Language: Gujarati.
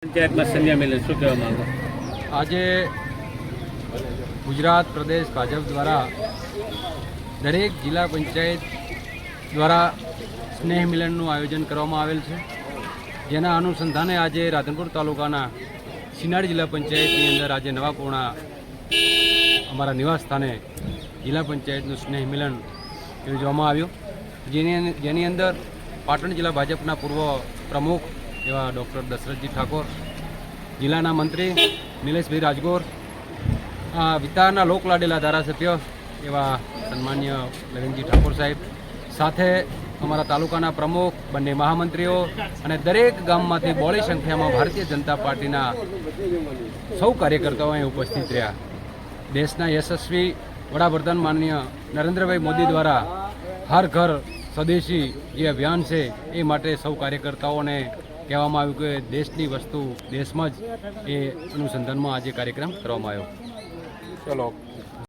પંચાયતમાં સંધ્યા મિલન શું કહેવા માંગો? આજે ગુજરાત પ્રદેશ ભાજપ દ્વારા દરેક જિલ્લા પંચાયત દ્વારા સ્નેહ મિલનનું આયોજન કરવામાં આવેલ છે, જેના અનુસંધાને આજે રાધનપુર તાલુકાના સિનાડ જિલ્લા પંચાયતની અંદર આજે નવાપુણા અમારા નિવાસ સ્થાને જિલ્લા પંચાયતનું સ્નેહ મિલન યોજવામાં આવ્યું, જેની અંદર પાટણ જિલ્લા ભાજપના પૂર્વ પ્રમુખ એવા ડૉક્ટર દશરથજી ઠાકોર, જિલ્લાના મંત્રી નિલેશભાઈ રાજગોર, વિસ્તારના લોકલાડીલા ધારાસભ્ય એવા સન્માન્ય લવિંગજી ઠાકોર સાહેબ, સાથે અમારા તાલુકાના પ્રમુખ, બંને મહામંત્રીઓ અને દરેક ગામમાંથી બહોળી સંખ્યામાં ભારતીય જનતા પાર્ટીના સૌ કાર્યકર્તાઓ અહીં ઉપસ્થિત રહ્યા. દેશના યશસ્વી વડાપ્રધાન માનનીય નરેન્દ્રભાઈ મોદી દ્વારા હર ઘર સ્વદેશી જે અભિયાન છે એ માટે સૌ કાર્યકર્તાઓને કહેવામાં આવ્યું કે દેશની વસ્તુ દેશમાં જ એ અનુસંધાનમાં આજે કાર્યક્રમ કરવામાં આવ્યો. ચલો.